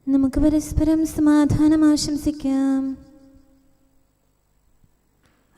നമുക്ക് പരസ്പരം സമാധാനം ആശംസിക്കാം.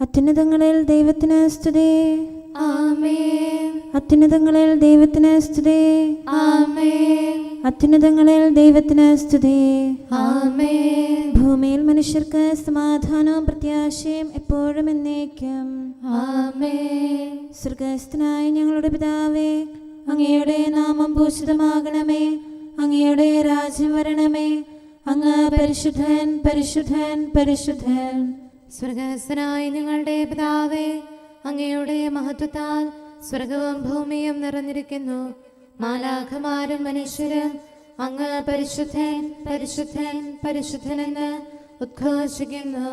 അത്യുന്നതങ്ങളിൽ ദൈവത്തിന് സ്തുതി. ആമേൻ. അത്യുന്നതങ്ങളിൽ ദൈവത്തിന് സ്തുതി. ആമേൻ. അത്യുന്നതങ്ങളിൽ ദൈവത്തിന് സ്തുതി. ആമേൻ. ഭൂമിയിൽ മനുഷ്യർക്ക് സമാധാനവും പ്രത്യാശയും എപ്പോഴും എന്നേക്കും. ആമേൻ. സ്വർഗസ്ഥനായ ഞങ്ങളുടെ പിതാവേ, അങ്ങയുടെ നാമം പൂജിതമാകണമേ. അങ്ങയുടെ രാജ്യം വരണമേ. അങ്ങ് പരിശുദ്ധൻ, പരിശുദ്ധൻ, പരിശുദ്ധൻ. സ്വർഗസ്ഥനായ ഞങ്ങളുടെ പിതാവേ, അങ്ങയുടെ മഹത്വത്താൽ സ്വർഗവും ഭൂമിയും നിറഞ്ഞിരിക്കുന്നു. മാലാഖമാരും മനുഷ്യരും അങ്ങ് പരിശുദ്ധൻ, പരിശുദ്ധൻ, പരിശുദ്ധനെന്ന് ഉദ്ഘോഷിക്കുന്നു.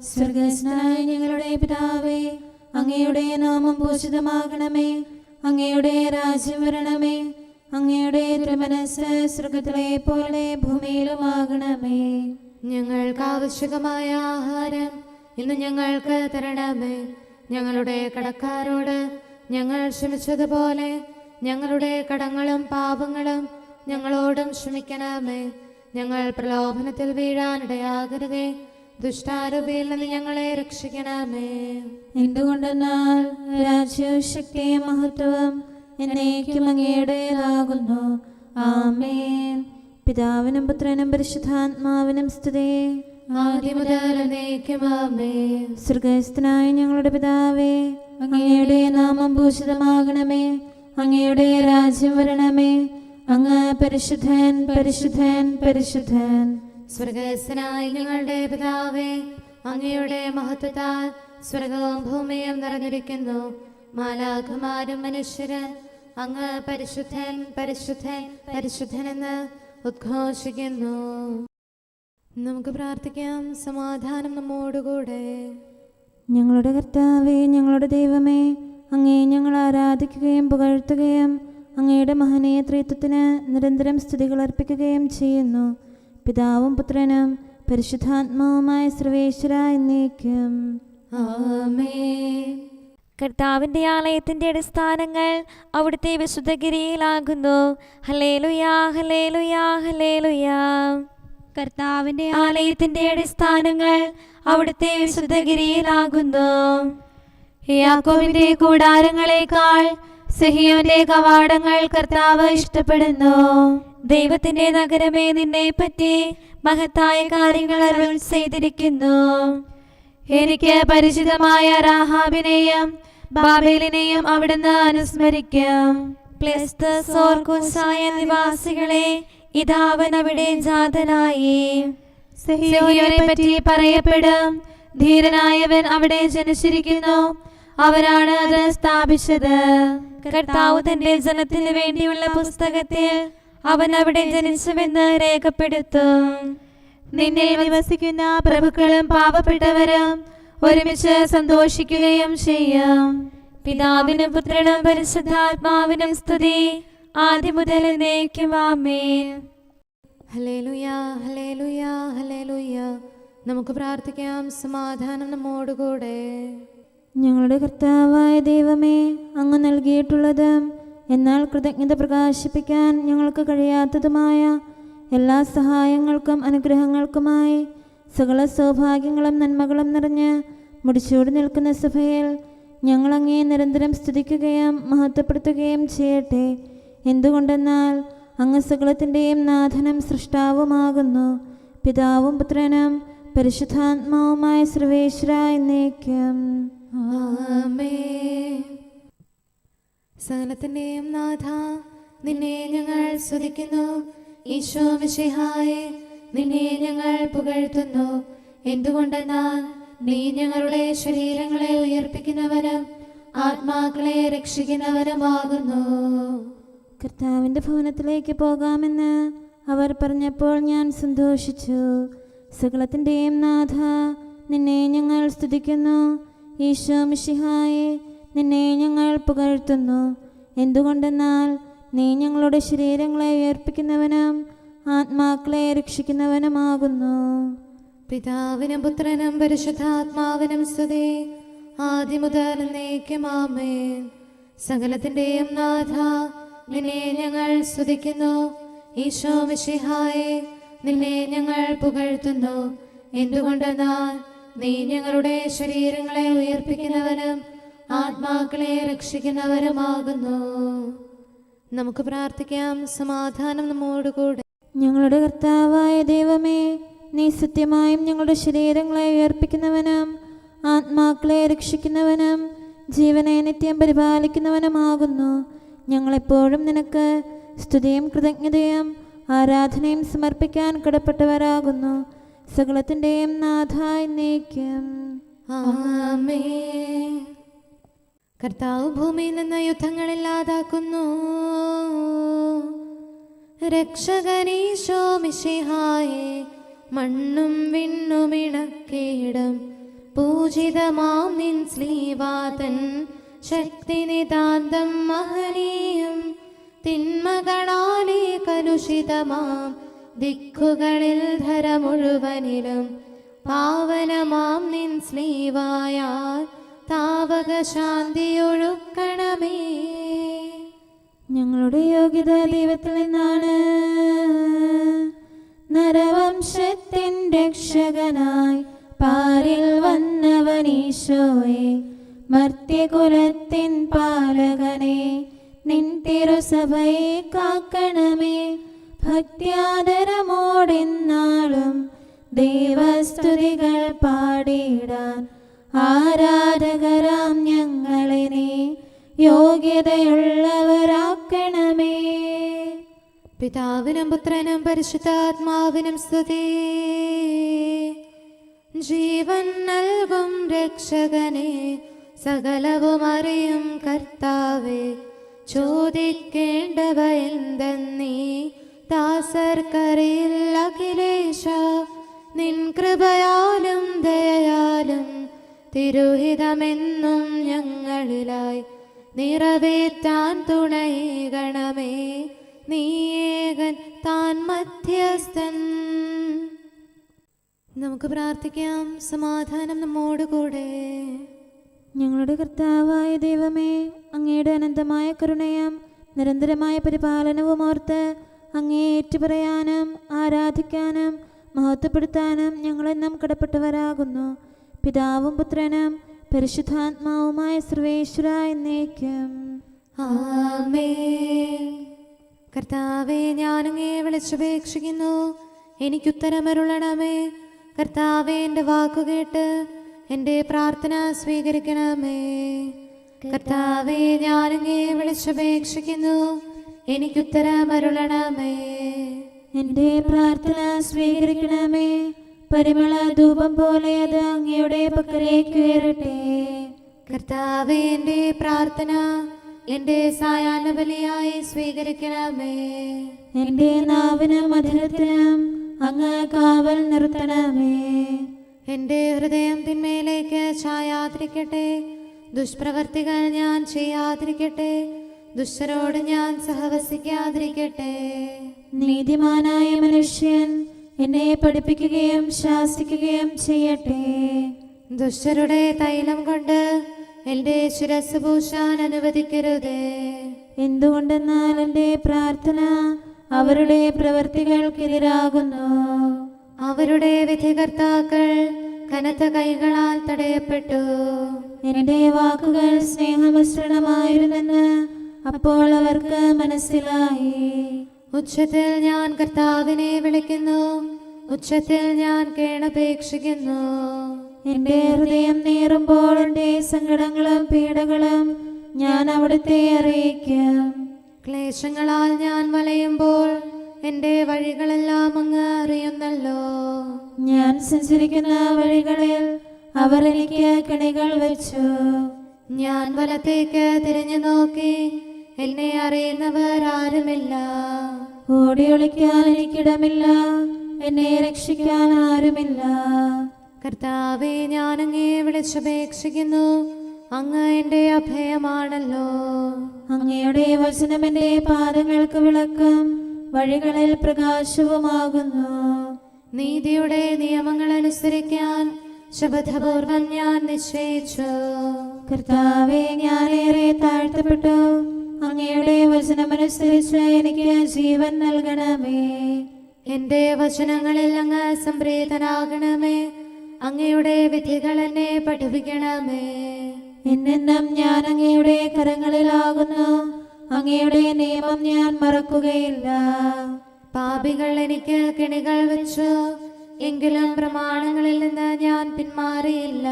സ്വർഗസ്ഥനായ ഞങ്ങളുടെ പിതാവേ, അങ്ങയുടെ നാമം പൂജിതമാകണമേ. അങ്ങയുടെ രാജ്യം വരണമേ. അങ്ങയുടെ തിരുമനസ്സ് സ്വർഗത്തിലെ പോലെ ഭൂമിയിലുമാകണമേ. ഞങ്ങൾക്ക് ആവശ്യകമായ ആഹാരം ഇന്ന് ഞങ്ങൾക്ക് തരണമേ. ഞങ്ങളുടെ കടക്കാരോട് ഞങ്ങൾ ക്ഷമിച്ചതുപോലെ ഞങ്ങളുടെ കടങ്ങളും പാപങ്ങളും ഞങ്ങളോടും ക്ഷമിക്കണമേ. ഞങ്ങൾ പ്രലോഭനത്തിൽ വീഴാനിടയാകരുതേ. ദുഷ്ടാരൂപിയിൽ നിന്ന് ഞങ്ങളെ രക്ഷിക്കണമേ. എന്തുകൊണ്ടെന്നാൽ രാജ്യവും ശക്തിയും മഹത്വവും എന്നേക്കും അങ്ങയുടേതാകുന്നു. ആമേൻ. പിതാവിനും പുത്രനും പരിശുദ്ധാത്മാവിനും സ്തുതി. ആദ്യം മുതൽ എന്നേക്കും ആമേൻ. സ്വർഗസ്ഥനായ ഞങ്ങളുടെ പിതാവേ, അങ്ങയുടെ നാമം പൂജിതമാകണമേ. അങ്ങയുടെ രാജ്യം വരണമേ. അങ്ങ് പരിശുദ്ധൻ, പരിശുദ്ധൻ, പരിശുദ്ധൻ. സ്വർഗസ്ഥനായ ഞങ്ങളുടെ പിതാവേ, അങ്ങയുടെ മഹത്വത്താൽ സ്വർഗവും ഭൂമിയും നിറഞ്ഞിരിക്കുന്നു. മാലാഖമാരും മനുഷ്യരും അങ്ങ് പരിശുദ്ധൻ, പരിശുദ്ധൻ, പരിശുദ്ധനെന്ന് ഉദ്ഘോഷിക്കുന്നു. നമുക്ക് പ്രാർത്ഥിക്കാം. സമാധാനം നമ്മോടുകൂടെ. ഞങ്ങളുടെ കർത്താവേ, ഞങ്ങളുടെ ദൈവമേ, അങ്ങേ ഞങ്ങൾ ആരാധിക്കുകയും പുകഴ്ത്തുകയും അങ്ങയുടെ മഹനീയ ത്രിത്വത്തിന് നിരന്തരം സ്തുതികൾ അർപ്പിക്കുകയും ചെയ്യുന്നു. പിതാവും പുത്രനും പരിശുദ്ധാത്മാവുമായ സർവേശ്വര എന്നേക്കും. ആമേൻ. കർത്താവിന്റെ ആലയത്തിന്റെ അടിസ്ഥാനങ്ങൾ അവിടുത്തെ വിശുദ്ധഗിരിയിലാകുന്നു. ഹല്ലേലൂയാ, ഹല്ലേലൂയാ, ഹല്ലേലൂയാ. കർത്താവിന്റെ ആലയത്തിന്റെ അടിസ്ഥാനങ്ങൾ അവിടുത്തെ വിശുദ്ധഗിരിയിലാകുന്നു. യാക്കോബിന്റെ കൂടാരങ്ങളെക്കാൾ സിഹിയോന്റെ കവാടങ്ങൾ കർത്താവ് ഇഷ്ടപ്പെടുന്നു. ദൈവത്തിന്റെ നഗരമേ, നിന്നെ പറ്റി മഹത്തായ കാര്യങ്ങൾ അരുൾ ചെയ്തിരിക്കുന്നു. എനിക്ക് പരിചിതമായ രാഹാബിനെയും ബാബേലിനെയും അവിടുന്ന് അനുസ്മരിക്കും. പ്ലെസ്തോർക്കുസായ നിവാസികളെ, ഇതാ അവൻ അവിടെ ജാതനായി. സിഹിയോനെ പറ്റി പറയപ്പെടും. ധീരനായവൻ അവിടെ ജനിച്ചിരിക്കുന്നു. അവനാണ് അത് സ്ഥാപിച്ചത്. കർത്താവ് തന്റെ ജനത്തിന് വേണ്ടിയുള്ള പുസ്തകത്തിൽ അവൻ അവിടെ ജനിച്ചുവെന്ന് രേഖപ്പെടുത്തും. നിന്നെ നിവസിക്കുന്ന പ്രഭുക്കളും പാവപ്പെട്ടവരും ഒരുമിച്ച് സന്തോഷിക്കുകയും ചെയ്യും. പിതാവിനും പുത്രനും പരിശുദ്ധാത്മാവിനും സ്തുതി, ആദ്യം മുതൽ എന്നേക്കും. ആമേൻ. ഹല്ലേലൂയാ, ഹല്ലേലൂയാ, ഹല്ലേലൂയാ. നമുക്ക് പ്രാർത്ഥിക്കാം. സമാധാനം നമ്മോടുകൂടെ. ഞങ്ങളുടെ കർത്താവായ ദൈവമേ, അങ്ങ് നൽകിയിട്ടുള്ളതും എന്നാൽ കൃതജ്ഞത പ്രകാശിപ്പിക്കാൻ ഞങ്ങൾക്ക് കഴിയാത്തതുമായ എല്ലാ സഹായങ്ങൾക്കും അനുഗ്രഹങ്ങൾക്കുമായി സകല സൗഭാഗ്യങ്ങളും നന്മകളും നിറഞ്ഞ് മുടിച്ചൂടി നിൽക്കുന്ന സഭയിൽ ഞങ്ങൾ അങ്ങേ നിരന്തരം സ്തുതിക്കുകയും മഹത്വപ്പെടുത്തുകയും ചെയ്യട്ടെ. എന്തുകൊണ്ടെന്നാൽ അങ്ങ് സകലത്തിൻ്റെയും നാഥനും സൃഷ്ടാവുമാകുന്നു. പിതാവും പുത്രനും പരിശുദ്ധാത്മാവുമായ സർവേശ്വര എന്നേക്കും. ആമേൻ. സകലത്തിന്റെയും നാഥ, നിന്നെ ഞങ്ങൾ സ്തുതിക്കുന്നു. ഈശോ മിശിഹായേ, നിന്നെ ഞങ്ങൾ പുകഴ്ത്തുന്നു. എന്തുകൊണ്ടെന്നാൽ നീ ഞങ്ങളുടെ ശരീരങ്ങളെ ഉയർപ്പിക്കുന്നവനും ആത്മാക്കളെ രക്ഷിക്കുന്നവനുമാകുന്നു. കർത്താവിൻ്റെ ഭവനത്തിലേക്ക് പോകാമെന്ന് അവർ പറഞ്ഞപ്പോൾ ഞാൻ സന്തോഷിച്ചു. സകലത്തിൻ്റെയും നാഥ, നിന്നെ ഞങ്ങൾ സ്തുതിക്കുന്നു. ഈശോ മിശിഹായേ, നിന്നെ ഞങ്ങൾ പുകഴ്ത്തുന്നു. എന്തുകൊണ്ടെന്നാൽ നീ ഞങ്ങളുടെ ശരീരങ്ങളെ ഉയർപ്പിക്കുന്നവനും ആത്മാക്കളെ രക്ഷിക്കുന്നവനുമാകുന്നു. പിതാവിനും പുത്രനും പരിശുദ്ധാത്മാവിനും സ്തുതി, ആദ്യം മുതൽ എന്നേക്കും. ആമേൻ. സകലത്തിന്റെയും നാഥ, നിന്നെ ഞങ്ങൾ സ്തുതിക്കുന്നു. ഈശോ മിശിഹായേ, നിന്നെ ഞങ്ങൾ പുകഴ്ത്തുന്നു. എന്തുകൊണ്ടെന്നാൽ നീ ഞങ്ങളുടെ ശരീരങ്ങളെ ഉയർപ്പിക്കുന്നവനും ആത്മാക്കളെ രക്ഷിക്കുന്നവരുമാകുന്നു. നമുക്ക് പ്രാർത്ഥിക്കാം. സമാധാനം നമ്മോടുകൂടെ. ഞങ്ങളുടെ കർത്താവായ ദൈവമേ, നീ സത്യമായും ഞങ്ങളുടെ ശരീരങ്ങളെ ഉയർപ്പിക്കുന്നവനും ആത്മാക്കളെ രക്ഷിക്കുന്നവനും ജീവനെ നിത്യം പരിപാലിക്കുന്നവനുമാകുന്നു. ഞങ്ങളെപ്പോഴും നിനക്ക് സ്തുതിയും കൃതജ്ഞതയും ആരാധനയും സമർപ്പിക്കാൻ കടപ്പെട്ടവരാകുന്നു. സകലത്തിൻ്റെയും നാഥ എന്നേക്കും. ആമേൻ. കർത്താവ് ഭൂമിയിൽ നിന്ന് യുദ്ധങ്ങളില്ലാതാക്കുന്നു. രക്ഷകനീശോ മിശിഹായേ, മണ്ണും വിണ്ണും ഇണക്കിയിടും പൂജിതമാം നിൻ ശ്ലീവാതൻ ശക്തി നിതാന്തം മഹനീയം. തിന്മകളാലേ കലുഷിതമാം ദിക്കുകളിൽ ധര മുഴുവനിലും പാവനമാം നിൻ ശ്ലീവായാൽ താവക ശാന്തിയൊഴുക്കണമേ. ഞങ്ങളുടെ യോഗ്യത ദൈവത്തിൽ നിന്നാണ്. നരവംശത്തിൻ രക്ഷകനായി പാരിൽ വന്നവനീശോയെ, മർത്യകുലത്തിൻ പാലകനെ, നിൻ തിരുസഭയെ കാക്കണമേ. ഭക്ത്യാദരമോടെന്നാളും ദൈവസ്തുതികൾ പാടിയിടാൻ ആരാധകരാം ഞങ്ങളെ നീ യോഗ്യതയുള്ളവരാക്കണമേ. പിതാവിനും പുത്രനും പരിശുദ്ധാത്മാവിനും സ്തുതി. ജീവൻ നൽകും രക്ഷകനെ, സകലവും അറിയും കർത്താവേ, ചോദിക്കേണ്ടവ എന്തെന്നീ ദാസർക്കറിയിൽ അഖിലേശ. നിൻ കൃപയാലും ദയയാലും തിരുഹിതമെന്നും ഞങ്ങളിലായി നിറവേറ്റാൻ തുണയേകണമേ. നീയേകൻ താൻ മധ്യസ്ഥൻ. നമുക്ക് പ്രാർത്ഥിക്കാം. സമാധാനം നമ്മോടുകൂടെ. ഞങ്ങളുടെ കർത്താവായ ദൈവമേ, അങ്ങയുടെ അനന്തമായ കരുണയും നിരന്തരമായ പരിപാലനവും ഓർത്ത് അങ്ങയെ ഏറ്റുപറയാനും ആരാധിക്കാനും മഹത്വപ്പെടുത്താനും ഞങ്ങളെന്നും കടപ്പെട്ടവരാകുന്നു. പിതാവും പുത്രനും പരിശുദ്ധാത്മാവുമായ സർവേശ്വര എന്നേക്കും. ആമേൻ. കർത്താവേ, ഞാനങ്ങയെ വിളിച്ചപേക്ഷിക്കുന്നു, എനിക്കുത്തരമരുളണമേ. കർത്താവേ, എൻ്റെ വാക്കുകേട്ട് എൻ്റെ പ്രാർത്ഥന സ്വീകരിക്കണമേ. കർത്താവേ, ഞാനങ്ങയെ വിളിച്ചപേക്ഷിക്കുന്നു, എനിക്കുത്തരമരുളണമേ. എൻ്റെ പ്രാർത്ഥന സ്വീകരിക്കണമേ. പരിമള ധൂപം പോലെ അത് അങ്ങയുടെ പക്കലേക്ക് ഉയരട്ടെ. കർത്താവേ, എൻ്റെ പ്രാർത്ഥന എൻ്റെ സായാഹ്ന ബലിയായി സ്വീകരിക്കണമേ. എൻ്റെ നാവിനും മധുരത്തിനും അങ്ങ് കാവൽ നിർത്തണമേ. എൻ്റെ ഹൃദയം തിന്മയിലേക്ക് ചായാതിരിക്കട്ടെ. ദുഷ്പ്രവർത്തികൾ ഞാൻ ചെയ്യാതിരിക്കട്ടെ. ദുഷ്ടരോട് ഞാൻ സഹവസിക്കാതിരിക്കട്ടെ. നീതിമാനായ മനുഷ്യൻ എന്നെ പഠിപ്പിക്കുകയും ശാസിക്കുകയും ചെയ്യട്ടെ. ദുഷ്ടരുടെ തൈലം കൊണ്ട് എൻ്റെ ശിരസ് പൂശാൻ അനുവദിക്കരുതേ. എന്തുകൊണ്ടെന്നാൽ എൻ്റെ പ്രാർത്ഥന അവരുടെ പ്രവൃത്തികൾക്കെതിരാകുന്നു. അവരുടെ വിധികർത്താക്കൾ കനത്ത കൈകളാൽ തടയപ്പെട്ടു. എൻ്റെ വാക്കുകൾ സ്നേഹമിശ്രണമായിരുന്നെന്ന് അപ്പോൾ അവർക്ക് മനസ്സിലായി. ഉച്ചത്തിൽ ഞാൻ കർത്താവിനെ വിളിക്കുന്നു, ഉച്ചത്തിൽ ഞാൻ കേണപേക്ഷിക്കുന്നു. എൻ്റെ ഹൃദയം നീറുമ്പോൾ എൻ്റെ സങ്കടങ്ങളും പീഡകളും ഞാൻ അവിടുത്തെ അറിയിക്കും. ക്ലേശങ്ങളാൽ ഞാൻ വലയുമ്പോൾ എൻ്റെ വഴികളെല്ലാം അങ്ങ് അറിയുന്നല്ലോ. ഞാൻ സഞ്ചരിക്കുന്ന വഴികളിൽ അവർ എനിക്ക് കണികൾ വെച്ചു. ഞാൻ വലത്തേക്ക് തിരിഞ്ഞു നോക്കി, എന്നെ അറിയുന്നവർ ആരുമില്ല. ഓടി ഒളിക്കാൻ എനിക്കിടമില്ല, എന്നെ രക്ഷിക്കാൻ ആരുമില്ല. കർത്താവേ, ഞാൻ അങ്ങയെ വിളിച്ചപേക്ഷിക്കുന്നു, അങ്ങ് എൻ്റെ അഭയമാണല്ലോ. അങ്ങയുടെ വചനം എൻ്റെ പാദങ്ങൾക്ക് വിളക്കും വഴികളിൽ പ്രകാശവുമാകുന്നു. നീതിയുടെ നിയമങ്ങൾ അനുസരിക്കാൻ ശപഥപൂർവം ഞാൻ നിശ്ചയിച്ചു. കർത്താവേ, ഞാനേറെ താഴ്ത്തപ്പെട്ടു. അങ്ങയുടെ വചനമനുസരിച്ച് എനിക്ക് ജീവൻ നൽകണമേ. എന്റെ വചനങ്ങളിൽ അങ്ങ് സംപ്രീതനാകണമേ. അങ്ങയുടെ വിധികൾ എന്നെ പഠിപ്പിക്കണമേ. എന്നെന്നും ഞാൻ അങ്ങയുടെ കരങ്ങളിലാകുന്നു. അങ്ങയുടെ നിയമം ഞാൻ മറക്കുകയില്ല. പാപികൾ എനിക്ക് കെണികൾ വെച്ചു, എങ്കിലും പ്രമാണങ്ങളിൽ നിന്ന് ഞാൻ പിന്മാറിയില്ല.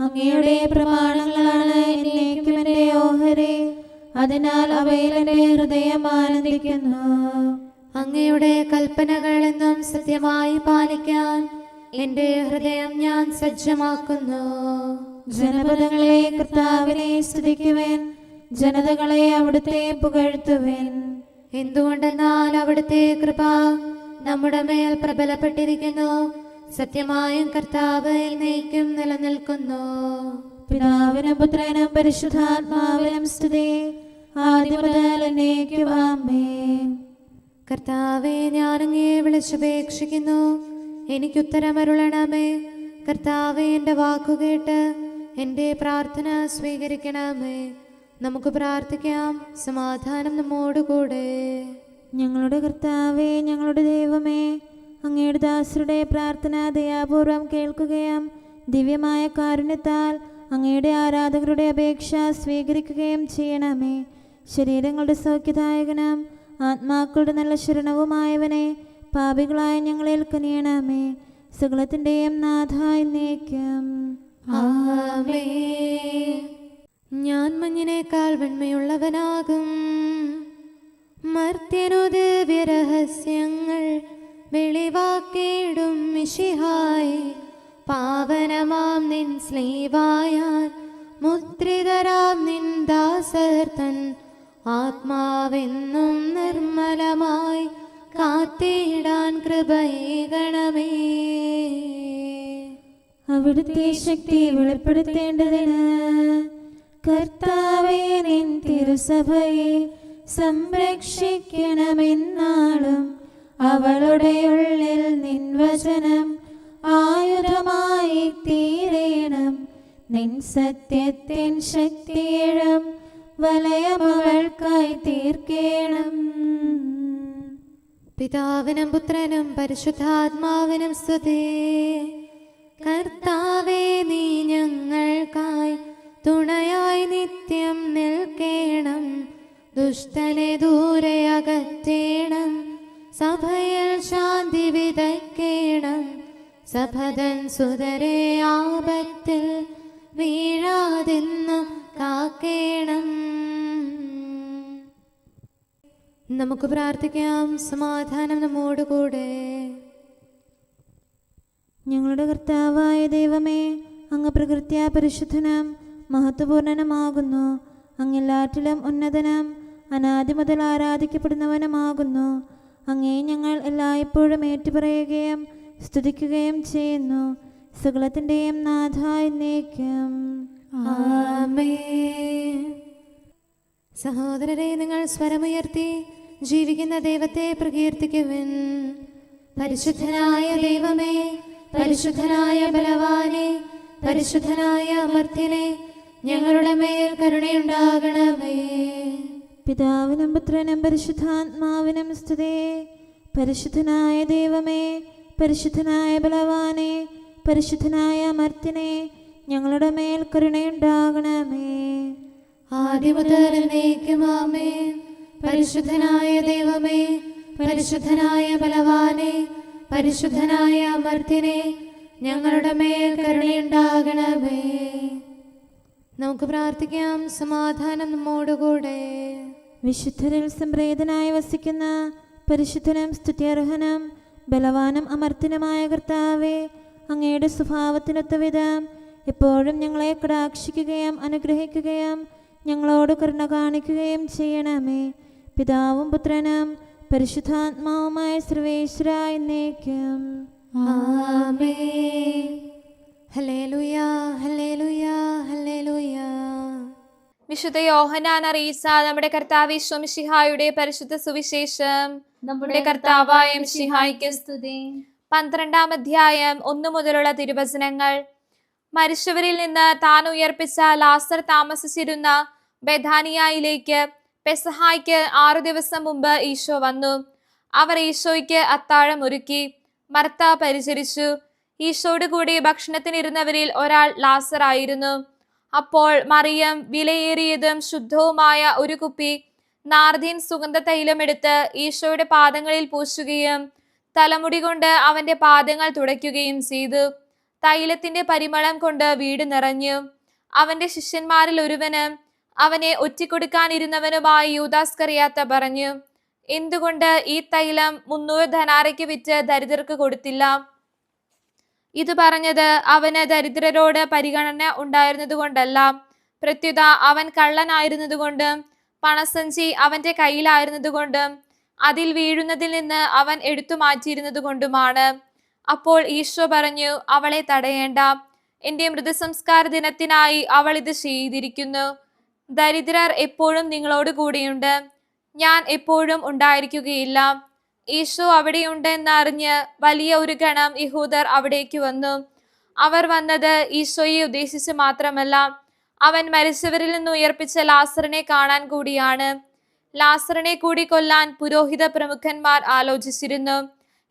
അങ്ങയുടെ പ്രമാണങ്ങളാണ് എന്നേക്കും എന്റെ ഓഹരി. അതിനാൽ അവയിൽ എന്റെ ഹൃദയം ആനന്ദിക്കുന്നു. അങ്ങയുടെ കൽപ്പനകൾ എന്നും സത്യമായി പാലിക്കാൻ എന്റെ ഹൃദയം ഞാൻ സജ്ജമാക്കുന്നു. ജനപദങ്ങളെ കർത്താവിനെ സ്തുതിക്കുവേൻ, ജനതകളെ അവിടുത്തെ പുകഴ്ത്തുവേൻ. എന്തുകൊണ്ടെന്നാൽ അവിടുത്തെ കൃപ നമ്മുടെ മേൽ പ്രബലപ്പെട്ടിരിക്കുന്നു. സത്യമായും കർത്താവ് എന്നേക്കും നിലനിൽക്കുന്നു. പിതാവിനും പുത്രനും പരിശുദ്ധാത്മാവിനും സ്തുതി, ആദ്യം മുതൽ എന്നേക്കും ആമേൻ. കർത്താവെ, ഞാൻ അങ്ങയെ വിളിച്ചപേക്ഷിക്കുന്നു, എനിക്കുത്തരമരുളണമേ. കർത്താവെ, എൻ്റെ വാക്കുകേട്ട് എൻ്റെ പ്രാർത്ഥന സ്വീകരിക്കണമേ. നമുക്ക് പ്രാർത്ഥിക്കാം. സമാധാനം നമ്മോടുകൂടെ. ഞങ്ങളുടെ കർത്താവേ, ഞങ്ങളുടെ ദൈവമേ, അങ്ങയുടെ ദാസരുടെ പ്രാർത്ഥന ദയാപൂർവം കേൾക്കുകയും ദിവ്യമായ കാരുണ്യത്താൽ അങ്ങയുടെ ആരാധകരുടെ അപേക്ഷ സ്വീകരിക്കുകയും ചെയ്യണമേ. ശരീരങ്ങളുടെ സൗഖ്യദായകനും ആത്മാക്കളുടെ നല്ല ശരണവുമായവനെ, പാപികളായ ഞങ്ങളിൽ കനിയണമേ. സകലത്തിൻ്റെയും നാഥ എന്നേക്കും ആമേൻ. ഞാൻ മഞ്ഞിനേക്കാൾ വെണ്മയുള്ളവനാകും, മർത്യനു ദിവ്യരഹസ്യങ്ങൾ വെളിവാക്കിയിടും മിശിഹായി. പാവനമാം നിൻ സ്ലീവായാൽ മുദ്രിതരാം നിൻ ദാസർ തൻ ആത്മാവെന്നും നിർമ്മലമായി കാത്തിടാൻ കൃപയേകണമേ. അവിടുത്തെ ശക്തി വെളിപ്പെടുത്തേണ്ടതിന് കർത്താവേ, നിൻ തിരുസഭയെ സംരക്ഷിക്കണമെന്നാളും അവളുടെ ഉള്ളിൽ നിൻ വചനം ആയുധമായി തീരേണം. നിൻ സത്യത്തിൻ ശക്തിയിടം വലയം അവൾക്കായി തീർക്കേണം. പിതാവിനും പുത്രനും പരിശുദ്ധാത്മാവിനും സ്തുതി. കർത്താവേ, നീ ഞങ്ങൾക്കായി തുണയായി നിത്യം നിൽക്കേണം. ദുഷ്ടനെ ദൂരെ അകറ്റേണം, സഭയിൽ ശാന്തി വിതയ്ക്കേണം. സഭതൻ സുതരെ ആപത്തിൽ വീഴാതെന്നും കാക്കേണം. നമുക്ക് പ്രാർത്ഥിക്കാം. സമാധാനം നമ്മോടുകൂടെ. ഞങ്ങളുടെ കർത്താവായ ദൈവമേ, അങ്ങ് പ്രകൃത്യാ പരിശുദ്ധനും മഹത്വപൂർണനുമാകുന്നു. അങ്ങെല്ലാറ്റിലും ഉന്നതനും അനാദി മുതൽ ആരാധിക്കപ്പെടുന്നവനുമാകുന്നു. അങ്ങേ ഞങ്ങൾ എല്ലായ്പ്പോഴും ഏറ്റുപറയുകയും സ്തുതിക്കുകയും ചെയ്യുന്നു. സകലത്തിൻ്റെയും നാഥ എന്നേക്കും ആമേൻ. സഹോദരരെ, നിങ്ങൾ സ്വരമുയർത്തി ജീവിക്കുന്ന ദൈവത്തെ പ്രകീർത്തിക്കുവിൻ. പരിശുദ്ധനായ ദൈവമേ, പരിശുദ്ധനായ ബലവാനെ, പരിശുദ്ധനായ അമർത്യനെ, ഞങ്ങളുടെ മേൽ കരുണയുണ്ടാകണമേ. പിതാവിനും പുത്രനും പരിശുദ്ധാത്മാവിനും സ്തുതി. പരിശുദ്ധനായ ദൈവമേ, പരിശുദ്ധനായ ബലവാനെ, പരിശുദ്ധനായ അമർത്യനെ, ഞങ്ങളുടെ മേൽ കരുണയുണ്ടാകണമേ. ആദ്യം മുതൽ എന്നേക്കും ആമേൻ. പരിശുദ്ധനായ ദൈവമേ, പരിശുദ്ധനായ ബലവാനെ, പരിശുദ്ധനായ അമർത്യനെ, ഞങ്ങളുടെ മേൽ കരുണയുണ്ടാകണമേ. നമുക്ക് പ്രാർത്ഥിക്കാം. സമാധാനം നമ്മോടുകൂടെ. വിശുദ്ധരിൽ സംപ്രീതനായി വസിക്കുന്ന പരിശുദ്ധനും സ്തുത്യർഹനും ബലവാനും അമർത്യനുമായ കർത്താവേ, അങ്ങയുടെ സ്വഭാവത്തിനൊത്ത വിധം എപ്പോഴും ഞങ്ങളെ കടാക്ഷിക്കുകയും അനുഗ്രഹിക്കുകയും ഞങ്ങളോട് കരുണ കാണിക്കുകയും ചെയ്യണമേ. പിതാവും പുത്രനും പരിശുദ്ധാത്മാവുമായ സർവേശ്വര എന്നേക്കും ആമേൻ. Hallelujah, hallelujah, hallelujah. വിശുദ്ധ യോഹന്നാൻ അറിയിച്ച നമ്മുടെ കർത്താവ് ഈശോ മിശിഹായുടെ പരിശുദ്ധ സുവിശേഷം. നമ്മുടെ കർത്താവായ മിശിഹായ്ക്ക് സ്തുതി. 12-ാം അധ്യായം 1 മുതലുള്ള തിരുവചനങ്ങൾ. മരിച്ചവരിൽ നിന്ന് താൻ ഉയർപ്പിച്ച ലാസർ താമസിച്ചിരുന്ന ബെഥാനിയയിലേക്ക് പെസഹായ്ക്ക് 6 ദിവസം മുമ്പ് ഈശോ വന്നു. അവർ ഈശോയ്ക്ക് അത്താഴം ഒരുക്കി. മർത്ത പരിചരിച്ചു. ഈശോയോട് കൂടി ഭക്ഷണത്തിനിരുന്നവരിൽ ഒരാൾ ലാസർ ആയിരുന്നു. അപ്പോൾ മറിയം വിലയേറിയതും ശുദ്ധവുമായ ഒരു കുപ്പി നാർദീൻ സുഗന്ധ തൈലമെടുത്ത് ഈശോയുടെ പാദങ്ങളിൽ പൂശുകയും തലമുടി കൊണ്ട് അവന്റെ പാദങ്ങൾ തുടയ്ക്കുകയും ചെയ്തു. തൈലത്തിന്റെ പരിമളം കൊണ്ട് വീട് നിറഞ്ഞു. അവന്റെ ശിഷ്യന്മാരിൽ ഒരുവന്, അവനെ ഒറ്റിക്കൊടുക്കാനിരുന്നവനുമായ യൂദാസ്കറിയാത്ത പറഞ്ഞു, എന്തുകൊണ്ട് ഈ തൈലം 300 ധനാരയ്ക്ക് വിറ്റ് ദരിദ്രർക്ക് കൊടുത്തില്ല? ഇത് പറഞ്ഞത് അവന് ദരിദ്രരോട് പരിഗണന ഉണ്ടായിരുന്നത് കൊണ്ടല്ല, പ്രത്യുത അവൻ കള്ളനായിരുന്നതുകൊണ്ടും പണസഞ്ചി അവന്റെ കയ്യിലായിരുന്നതുകൊണ്ടും അതിൽ വീഴുന്നതിൽ നിന്ന് അവൻ എടുത്തു മാറ്റിയിരുന്നത് കൊണ്ടുമാണ്. അപ്പോൾ ഈശോ പറഞ്ഞു, അവളെ തടയേണ്ട. എന്റെ മൃതസംസ്കാര ദിനത്തിനായി അവൾ ഇത് ചെയ്തിരിക്കുന്നു. ദരിദ്രർ എപ്പോഴും നിങ്ങളോട് കൂടിയുണ്ട്, ഞാൻ എപ്പോഴും ഉണ്ടായിരിക്കുകയില്ല. ഈശോ അവിടെയുണ്ട് എന്നറിഞ്ഞ് വലിയ ഒരു ഗണം യഹൂദർ അവിടേക്ക് വന്നു. അവർ വന്നത് ഈശോയെ ഉദ്ദേശിച്ച് മാത്രമല്ല, അവൻ മരിച്ചവരിൽ നിന്ന് ഉയർപ്പിച്ച ലാസറിനെ കാണാൻ കൂടിയാണ്. ലാസറിനെ കൂടി കൊല്ലാൻ പുരോഹിത പ്രമുഖന്മാർ ആലോചിച്ചിരുന്നു.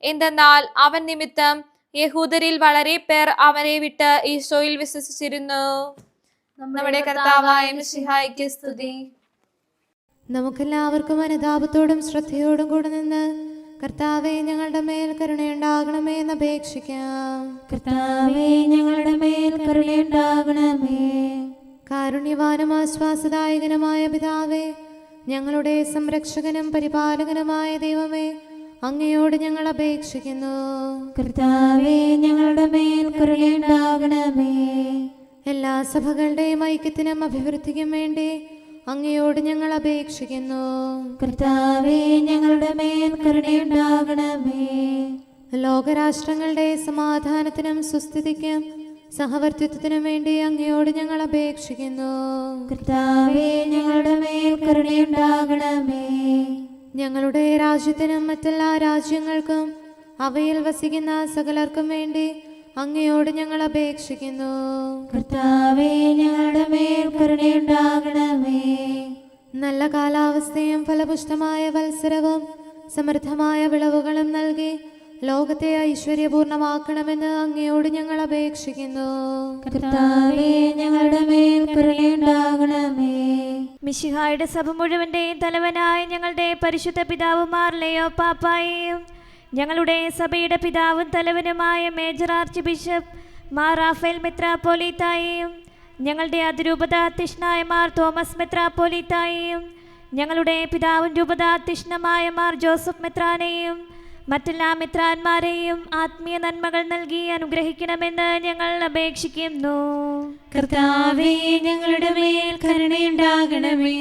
എന്തെന്നാൽ അവൻ നിമിത്തം യഹൂദരിൽ വളരെ പേർ അവനെ വിട്ട് ഈശോയിൽ വിശ്വസിച്ചിരുന്നു. നമ്മുടെ കർത്താവായ മിശിഹായ്ക്ക് സ്തുതി. നമുക്കെല്ലാവർക്കും അനുതാപത്തോടും ശ്രദ്ധയോടും കൂടെ നിന്ന് കർത്താവെ ഞങ്ങളുടെ മേൽ കരുണയുണ്ടാകണമേ എന്ന് അപേക്ഷിക്കാം. കർത്താവേ, ഞങ്ങളുടെ മേൽ കരുണയുണ്ടാകണമേ. കാരുണ്യവാനും ആശ്വാസദായകനുമായ പിതാവേ, ഞങ്ങളുടെ സംരക്ഷകനും പരിപാലകനുമായ ദൈവമേ, അങ്ങയോട് ഞങ്ങൾ അപേക്ഷിക്കുന്നു. കർത്താവേ, ഞങ്ങളുടെ മേൽ കരുണയുണ്ടാകണമേ. എല്ലാ സഭകളുടെയും ഐക്യത്തിനും അഭിവൃദ്ധിക്കും വേണ്ടി അങ്ങയോട് ഞങ്ങൾ അപേക്ഷിക്കുന്നു. കർത്താവേ, ഞങ്ങളുടെ മേൽ കരുണയുണ്ടാകണമേ. ലോകരാഷ്ട്രങ്ങളുടെ സമാധാനത്തിനും സുസ്ഥിതിക്കും സഹവർത്തിത്വത്തിനും വേണ്ടി അങ്ങയോട് ഞങ്ങൾ അപേക്ഷിക്കുന്നു. കർത്താവേ, ഞങ്ങളുടെ മേൽ കരുണയുണ്ടാകണമേ. ഞങ്ങളുടെ രാജ്യത്തിനും മറ്റെല്ലാ രാജ്യങ്ങൾക്കും അവയിൽ വസിക്കുന്ന സകലർക്കും വേണ്ടി അങ്ങയോട് ഞങ്ങൾ അപേക്ഷിക്കുന്നു. കർത്താവേ, ഞങ്ങളുടെ മേൽ കരുണയുണ്ടാകണമേ. നല്ല കാലാവസ്ഥയും ഫലപുഷ്ടമായ വത്സരവും സമൃദ്ധമായ വിളവുകളും നൽകി ലോകത്തെ ഐശ്വര്യപൂർണമാക്കണമെന്ന് അങ്ങയോട് ഞങ്ങൾ അപേക്ഷിക്കുന്നു. കർത്താവേ, ഞങ്ങളുടെ മേൽ കരുണയുണ്ടാകണമേ. മിശിഹായുടെ സഭ മുഴുവൻ്റെയും തലവനായ ഞങ്ങളുടെ പരിശുദ്ധ പിതാവുമാർ ലെയോ പാപ്പായെയും ഞങ്ങളുടെ സഭയുടെ പിതാവും തലവനുമായ major archbishop Mar Raphael മെത്രാപ്പോലീത്തായെയും ഞങ്ങളുടെ അതിരൂപതാധ്യക്ഷനായ മാർ തോമസ് മെത്രാപ്പോലീത്തായെയും ഞങ്ങളുടെ പിതാവും രൂപതാധ്യക്ഷനുമായ മാർ ജോസഫ് മെത്രാനെയും മറ്റെല്ലാ മെത്രാന്മാരെയും ആത്മീയ നന്മകൾ നൽകി അനുഗ്രഹിക്കണമെന്ന് ഞങ്ങൾ അപേക്ഷിക്കുന്നു. കർത്താവേ, ഞങ്ങളുടെ മേൽ കരുണയുണ്ടാകണമേ.